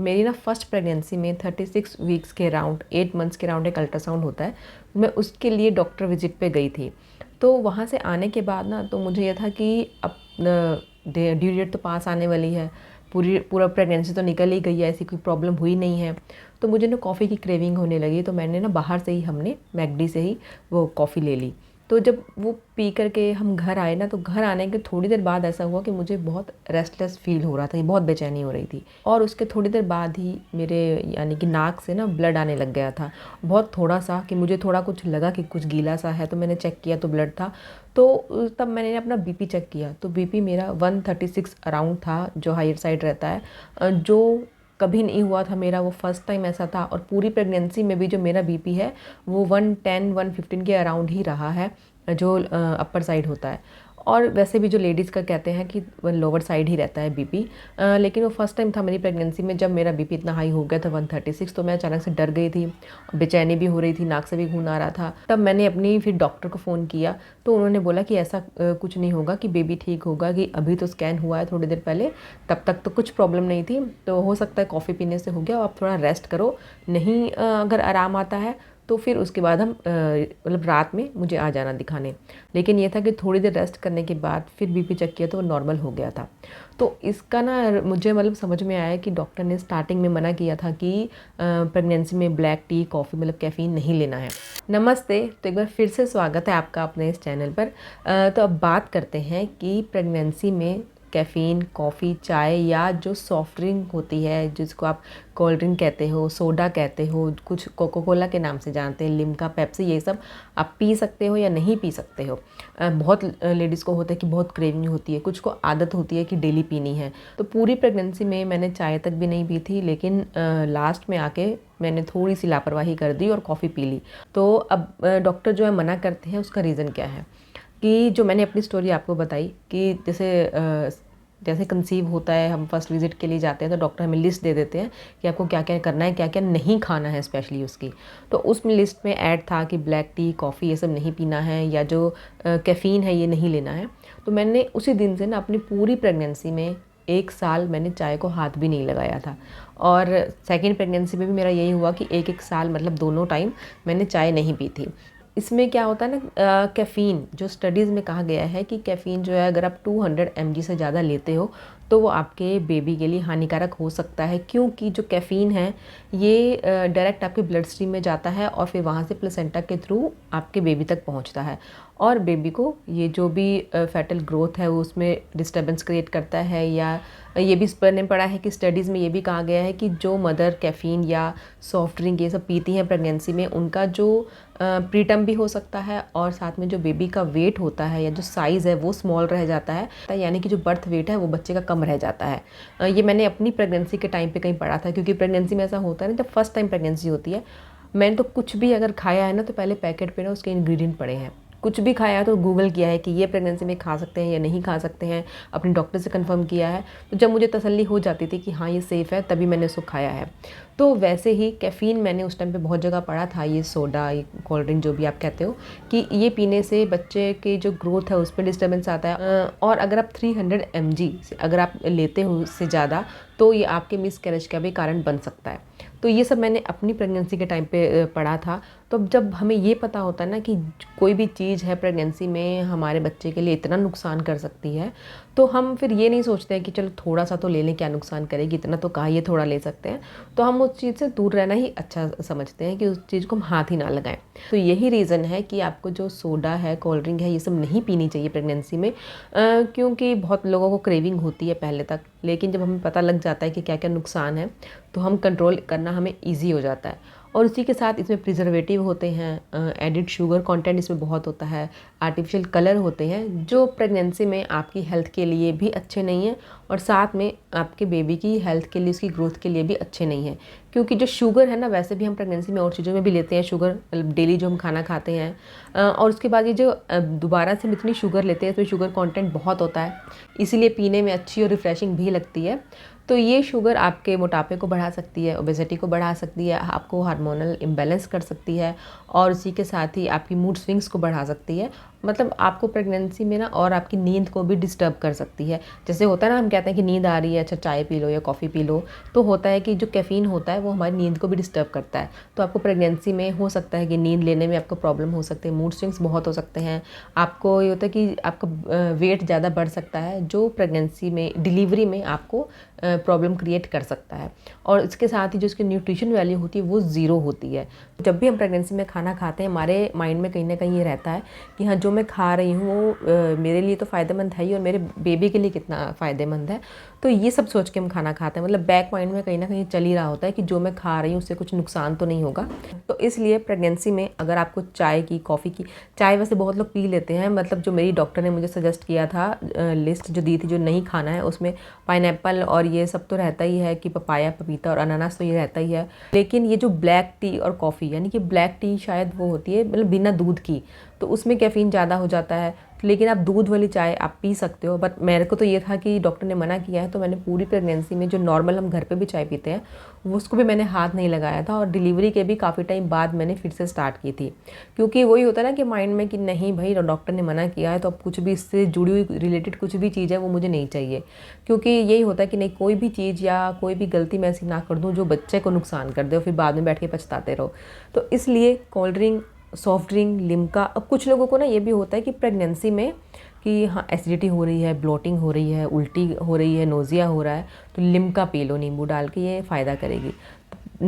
मेरी ना first pregnancy में 36 वीक्स के अराउंड 8 मंथ्स के अराउंड एक अल्ट्रासाउंड होता है। मैं उसके लिए डॉक्टर विजिट पे गई थी। तो वहाँ से आने के बाद ना तो मुझे ये था कि अब ड्यू डेट तो पास आने वाली है, पूरा प्रेगनेंसी तो निकल ही गई है, ऐसी कोई प्रॉब्लम हुई नहीं है। तो मुझे ना कॉफ़ी की क्रेविंग होने लगी, तो मैंने ना बाहर से ही हमने मैकडी से ही वो कॉफ़ी ले ली। तो जब वो पी करके हम घर आए ना, तो घर आने के थोड़ी देर बाद ऐसा हुआ कि मुझे बहुत रेस्टलेस फील हो रहा था, बहुत बेचैनी हो रही थी। और उसके थोड़ी देर बाद ही मेरे यानी कि नाक से ना ब्लड आने लग गया था, बहुत थोड़ा सा, कि मुझे थोड़ा कुछ लगा कि कुछ गीला सा है। तो मैंने चेक किया तो ब्लड था। तो तब मैंने अपना बीपी चेक किया, तो बीपी मेरा 136 अराउंड था, जो हायर साइड रहता है, जो कभी नहीं हुआ था मेरा। वो फर्स्ट टाइम ऐसा था। और पूरी प्रेगनेंसी में भी जो मेरा बीपी है वो 110 115 के अराउंड ही रहा है, जो अपर साइड होता है। और वैसे भी जो लेडीज़ का कहते हैं कि वो लोअर साइड ही रहता है बीपी। लेकिन वो फर्स्ट टाइम था मेरी प्रेगनेंसी में जब मेरा बीपी इतना हाई हो गया था 136। तो मैं अचानक से डर गई थी, बेचैनी भी हो रही थी, नाक से भी खून आ रहा था। तब मैंने अपनी फिर डॉक्टर को फ़ोन किया, तो उन्होंने बोला कि ऐसा कुछ नहीं होगा, कि बेबी ठीक होगा, कि अभी तो स्कैन हुआ है थोड़ी देर पहले, तब तक तो कुछ प्रॉब्लम नहीं थी, तो हो सकता है कॉफ़ी पीने से हो गया, आप थोड़ा रेस्ट करो। नहीं अगर आराम आता है तो फिर उसके बाद हम मतलब रात में मुझे आ जाना दिखाने। लेकिन ये था कि थोड़ी देर रेस्ट करने के बाद फिर बीपी चेक किया तो वो नॉर्मल हो गया था। तो इसका ना मुझे मतलब समझ में आया कि डॉक्टर ने स्टार्टिंग में मना किया था कि प्रेगनेंसी में ब्लैक टी कॉफ़ी मतलब कैफ़ीन नहीं लेना है। नमस्ते, तो एक बार फिर से स्वागत है आपका अपने इस चैनल पर। तो अब बात करते हैं कि प्रेगनेंसी में कैफ़ीन, कॉफ़ी, चाय या जो सॉफ्ट ड्रिंक होती है, जिसको आप कोल्ड ड्रिंक कहते हो, सोडा कहते हो, कुछ कोको कोला के नाम से जानते हैं, लिम्का, पेप्सी, ये सब आप पी सकते हो या नहीं पी सकते हो। बहुत लेडीज़ को होता है कि बहुत क्रेविंग होती है, कुछ को आदत होती है कि डेली पीनी है। तो पूरी प्रेगनेंसी में मैंने चाय तक भी नहीं पी थी, लेकिन लास्ट में आके मैंने थोड़ी सी लापरवाही कर दी और कॉफ़ी पी ली। तो अब डॉक्टर जो है मना करते हैं, उसका रीज़न क्या है कि जो मैंने अपनी स्टोरी आपको बताई कि जैसे कंसीव होता है, हम फर्स्ट विजिट के लिए जाते हैं तो डॉक्टर हमें लिस्ट दे देते हैं कि आपको क्या क्या करना है, क्या क्या नहीं खाना है स्पेशली उसकी। तो उस लिस्ट में ऐड था कि ब्लैक टी, कॉफ़ी ये सब नहीं पीना है, या जो कैफ़ीन है ये नहीं लेना है। तो मैंने उसी दिन से ना अपनी पूरी प्रेगनेंसी में 1 साल मैंने चाय को हाथ भी नहीं लगाया था। और सेकेंड प्रेगनेंसी में भी मेरा यही हुआ कि एक एक साल मतलब दोनों टाइम मैंने चाय नहीं पी थी। इसमें क्या होता है ना, कैफ़ीन जो स्टडीज़ में कहा गया है कि कैफ़ीन जो है अगर आप 200 mg से ज़्यादा लेते हो तो वो आपके बेबी के लिए हानिकारक हो सकता है, क्योंकि जो कैफ़ीन है ये डायरेक्ट आपके ब्लड स्ट्रीम में जाता है और फिर वहाँ से प्लेसेंटा के थ्रू आपके बेबी तक पहुँचता है। और बेबी को ये जो भी फैटल ग्रोथ है वो उसमें डिस्टर्बेंस क्रिएट करता है। या ये भी मैंने पढ़ा है कि स्टडीज़ में ये भी कहा गया है कि जो मदर कैफ़ीन या सॉफ्ट ड्रिंक ये सब पीती हैं प्रेगनेंसी में, उनका जो प्रीटर्म भी हो सकता है, और साथ में जो बेबी का वेट होता है या जो साइज़ है वो स्मॉल रह जाता है, यानी कि जो बर्थ वेट है वो बच्चे का कम रह जाता है। ये मैंने अपनी प्रेगनेंसी के टाइम पे कहीं पढ़ा था, क्योंकि प्रेगनेंसी में ऐसा होता है ना, जब फर्स्ट टाइम प्रेगनेंसी होती है, मैंने तो कुछ भी अगर खाया है ना तो पहले पैकेट पे ना उसके इंग्रेडिएंट पड़े हैं। कुछ भी खाया है तो गूगल किया है कि ये प्रेगनेंसी में खा सकते हैं या नहीं खा सकते हैं, अपने डॉक्टर से कंफर्म किया है। तो जब मुझे तसल्ली हो जाती थी कि हाँ ये सेफ़ है, तभी मैंने उसको खाया है। तो वैसे ही कैफ़ीन मैंने उस टाइम पे बहुत जगह पढ़ा था, ये सोडा, ये कोल्ड ड्रिंक जो भी आप कहते हो, कि ये पीने से बच्चे की जो ग्रोथ है उस पर डिस्टर्बेंस आता है। और अगर आप 300 mg से अगर आप लेते हो उससे ज़्यादा, तो ये आपके मिसकैरेज का भी कारण बन सकता है। तो ये सब मैंने अपनी प्रेगनेंसी के टाइम पे पढ़ा था। तो जब हमें ये पता होता है ना कि कोई भी चीज़ है प्रेगनेंसी में हमारे बच्चे के लिए इतना नुकसान कर सकती है, तो हम फिर ये नहीं सोचते हैं कि चलो थोड़ा सा तो ले लें, क्या नुकसान करेगी, इतना तो कहा, ये थोड़ा ले सकते हैं। तो हम उस चीज़ से दूर रहना ही अच्छा समझते हैं, कि उस चीज़ को हम हाथ ही ना लगाएं। तो यही रीज़न है कि आपको जो सोडा है, कोल्ड ड्रिंक है, ये सब नहीं पीनी चाहिए प्रेगनेंसी में, क्योंकि बहुत लोगों को क्रेविंग होती है पहले तक, लेकिन जब हमें पता लग जाता है कि क्या क्या नुकसान है तो हम कंट्रोल करना हमें ईजी हो जाता है। और उसी के साथ इसमें प्रिजर्वेटिव होते हैं, एडिड शुगर कंटेंट इसमें बहुत होता है, आर्टिफिशियल कलर होते हैं, जो प्रेगनेंसी में आपकी हेल्थ के लिए भी अच्छे नहीं हैं, और साथ में आपके बेबी की हेल्थ के लिए, उसकी ग्रोथ के लिए भी अच्छे नहीं हैं। क्योंकि जो शुगर है ना, वैसे भी हम प्रेगनेंसी में और चीज़ों में भी लेते हैं शुगर, डेली जो हम खाना खाते हैं, और उसके बाद ये जो दोबारा से हम इतनी शुगर लेते हैं तो शुगर कंटेंट बहुत होता है, इसीलिए पीने में अच्छी और रिफ़्रेशिंग भी लगती है। तो ये शुगर आपके मोटापे को बढ़ा सकती है, ओबेसिटी को बढ़ा सकती है, आपको हार्मोनल इम्बैलेंस कर सकती है, और उसी के साथ ही आपकी मूड स्विंग्स को बढ़ा सकती है, मतलब आपको प्रेगनेंसी में ना और आपकी नींद को भी डिस्टर्ब कर सकती है। जैसे होता है ना, हम कहते हैं कि नींद आ रही है, अच्छा चाय पी लो या कॉफ़ी पी लो, तो होता है कि जो कैफ़ीन होता है वो हमारी नींद को भी डिस्टर्ब करता है। तो आपको प्रेगनेंसी में हो सकता है कि नींद लेने में आपको प्रॉब्लम हो सकती है, मूड स्विंग्स बहुत हो सकते हैं। आपको ये होता है कि आपका वेट ज़्यादा बढ़ सकता है, जो प्रेगनेंसी में डिलीवरी में आपको प्रॉब्लम क्रिएट कर सकता है। और इसके साथ ही जो इसकी न्यूट्रिशन वैल्यू होती है वो ज़ीरो होती है। जब भी हम प्रेगनेंसी में खाना खाते हैं, हमारे माइंड में कहीं ना कहीं ये रहता है कि हाँ, जो मैं खा रही हूँ वो मेरे लिए तो फ़ायदेमंद है ही, और मेरे बेबी के लिए कितना फ़ायदेमंद है। तो ये सब सोच के हम खाना खाते हैं, मतलब बैक माइंड में कहीं ना कहीं चल ही रहा होता है कि जो मैं खा रही हूँ उससे कुछ नुकसान तो नहीं होगा। तो इसलिए प्रेगनेंसी में अगर आपको चाय की, कॉफ़ी की, चाय वैसे बहुत लोग पी लेते हैं, मतलब जो मेरी डॉक्टर ने मुझे सजेस्ट किया था, लिस्ट जो दी थी जो नहीं खाना है, उसमें पाइनएप्पल और ये सब तो रहता ही है कि पपाया, पपीता और अनानास तो ये रहता ही है। लेकिन ये जो ब्लैक टी और कॉफ़ी, यानी कि ब्लैक टी शायद वो होती है मतलब बिना दूध की, तो उसमें कैफ़ीन ज़्यादा हो जाता है। लेकिन आप दूध वाली चाय आप पी सकते हो। बट मेरे को तो ये था कि डॉक्टर ने मना किया है, तो मैंने पूरी प्रेगनेंसी में जो नॉर्मल हम घर पे भी चाय पीते हैं वो उसको भी मैंने हाथ नहीं लगाया था, और डिलीवरी के भी काफ़ी टाइम बाद मैंने फिर से स्टार्ट की थी। क्योंकि वही होता है ना कि माइंड में कि नहीं भाई, डॉक्टर ने मना किया है तो अब कुछ भी इससे जुड़ी हुई रिलेटेड कुछ भी चीज़ है वो मुझे नहीं चाहिए। क्योंकि यही होता है कि नहीं, कोई भी चीज़ या कोई भी गलती मैं ऐसी ना कर दूँ जो बच्चे को नुकसान कर दे और फिर बाद में बैठ के पछताते रहो। तो इसलिए cold drink, soft drink, Limca. अब कुछ लोगों को ना ये भी होता है कि प्रेगनेंसी में कि हाँ एसिडिटी हो रही है, ब्लोटिंग हो रही है, उल्टी हो रही है, नोज़िया हो रहा है, तो लिम्का पी लो नींबू डाल के, ये फ़ायदा करेगी।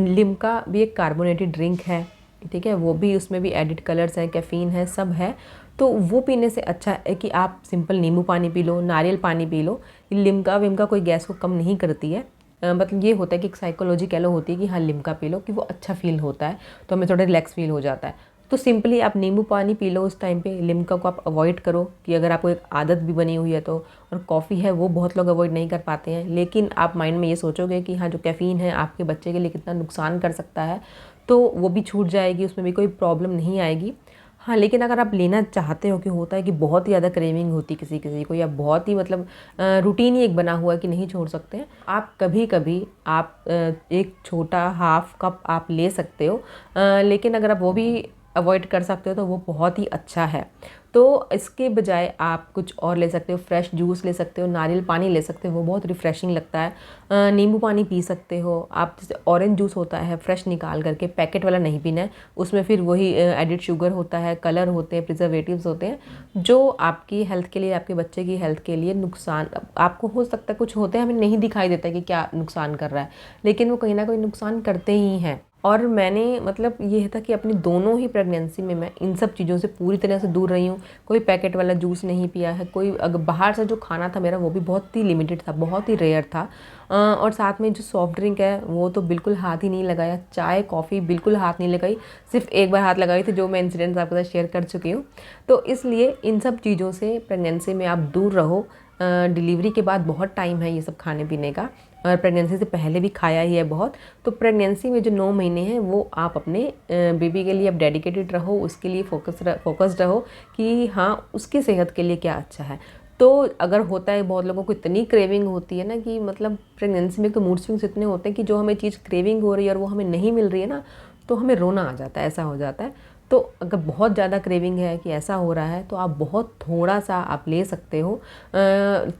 लिम्का भी एक कार्बोनेटेड ड्रिंक है, ठीक है, वो भी, उसमें भी एडिड कलर्स हैं, कैफ़ीन है, सब है। तो वो पीने से अच्छा है कि आप सिंपल नींबू पानी पी लो, नारियल पानी पी लो। लिम्का विम्का कोई गैस को कम नहीं करती है। मतलब ये होता है कि एक साइकोलॉजी कह लो होती है कि हाँ लिम्का पी लो कि वो अच्छा फील होता है, तो हमें थोड़ा रिलैक्स फील हो जाता है। तो सिंपली आप नींबू पानी पी लो उस टाइम पे, लिम्का को आप अवॉइड करो कि अगर आपको एक आदत भी बनी हुई है तो। और कॉफ़ी है वो बहुत लोग अवॉइड नहीं कर पाते हैं, लेकिन आप माइंड में ये सोचोगे कि हाँ जो कैफ़ीन है आपके बच्चे के लिए कितना नुकसान कर सकता है, तो वो भी छूट जाएगी, उसमें भी कोई प्रॉब्लम नहीं आएगी। हाँ, लेकिन अगर आप लेना चाहते हो, कि होता है कि बहुत ही ज़्यादा क्रेविंग होती किसी किसी को, या बहुत ही मतलब रूटीन ही एक बना हुआ है कि नहीं छोड़ सकते हैं, आप कभी कभी आप एक छोटा हाफ कप आप ले सकते हो। लेकिन अगर आप वो भी अवॉइड कर सकते हो तो वो बहुत ही अच्छा है। तो इसके बजाय आप कुछ और ले सकते हो, फ्रेश जूस ले सकते हो, नारियल पानी ले सकते हो, वो बहुत रिफ़्रेशिंग लगता है। नींबू पानी पी सकते हो आप। जैसे ऑरेंज जूस होता है फ्रेश निकाल करके, पैकेट वाला नहीं पीना है, उसमें फिर वही एडिड शुगर होता है, कलर होते हैं, प्रिजर्वेटिव्स होते हैं, जो आपकी हेल्थ के लिए, आपके बच्चे की हेल्थ के लिए नुकसान, आपको हो सकता है कुछ होते हैं हमें नहीं दिखाई देता कि क्या नुकसान कर रहा है, लेकिन वो कहीं ना कहीं नुकसान करते ही हैं। और मैंने मतलब ये था कि अपनी दोनों ही प्रेगनेंसी में मैं इन सब चीज़ों से पूरी तरह से दूर रही हूँ। कोई पैकेट वाला जूस नहीं पिया है, कोई अगर बाहर से जो खाना था मेरा वो भी बहुत ही लिमिटेड था, बहुत ही रेयर था। और साथ में जो सॉफ्ट ड्रिंक है वो तो बिल्कुल हाथ ही नहीं लगाया, चाय कॉफ़ी बिल्कुल हाथ नहीं लगाई, सिर्फ एक बार हाथ लगाई थी जो मैं इंसिडेंट्स आपके साथ शेयर कर चुकी हूँ। तो इसलिए इन सब चीज़ों से प्रेगनेंसी में आप दूर रहो। डिलीवरी के बाद बहुत टाइम है ये सब खाने पीने का, और प्रेगनेंसी से पहले भी खाया ही है बहुत। तो प्रेगनेंसी में जो 9 महीने हैं वो आप अपने बेबी के लिए आप डेडिकेटेड रहो, उसके लिए फोकस्ड रहो कि हाँ उसकी सेहत के लिए क्या अच्छा है। तो अगर होता है बहुत लोगों को इतनी क्रेविंग होती है ना कि मतलब प्रेगनेंसी में तो मूड स्विंग्स इतने होते हैं कि जो हमें चीज़ क्रेविंग हो रही है और वो हमें नहीं मिल रही है ना, तो हमें रोना आ जाता है, ऐसा हो जाता है। तो अगर बहुत ज़्यादा क्रेविंग है कि ऐसा हो रहा है तो आप बहुत थोड़ा सा आप ले सकते हो।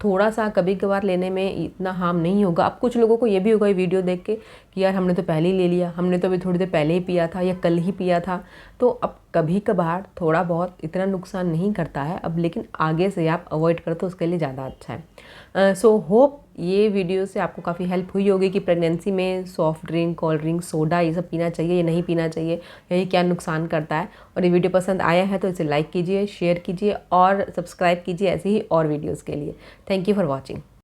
थोड़ा सा कभी कभार लेने में इतना हार्म नहीं होगा। अब कुछ लोगों को ये भी होगा ये वीडियो देख के कि यार हमने तो पहले ही ले लिया, हमने तो अभी थोड़ी देर पहले ही पिया था या कल ही पिया था। तो अब कभी कभार थोड़ा बहुत इतना नुकसान नहीं करता है अब, लेकिन आगे से आप अवॉइड करो तो उसके लिए ज़्यादा अच्छा है। सो होप ये वीडियो से आपको काफ़ी हेल्प हुई होगी कि प्रेगनेंसी में soft drink, cold drink, soda ये सब पीना चाहिए या नहीं पीना चाहिए, या ये क्या नुकसान करता है। और ये वीडियो पसंद आया है तो इसे लाइक कीजिए, शेयर कीजिए और सब्सक्राइब कीजिए ऐसे ही और वीडियोज़ के लिए। Thank you for watching.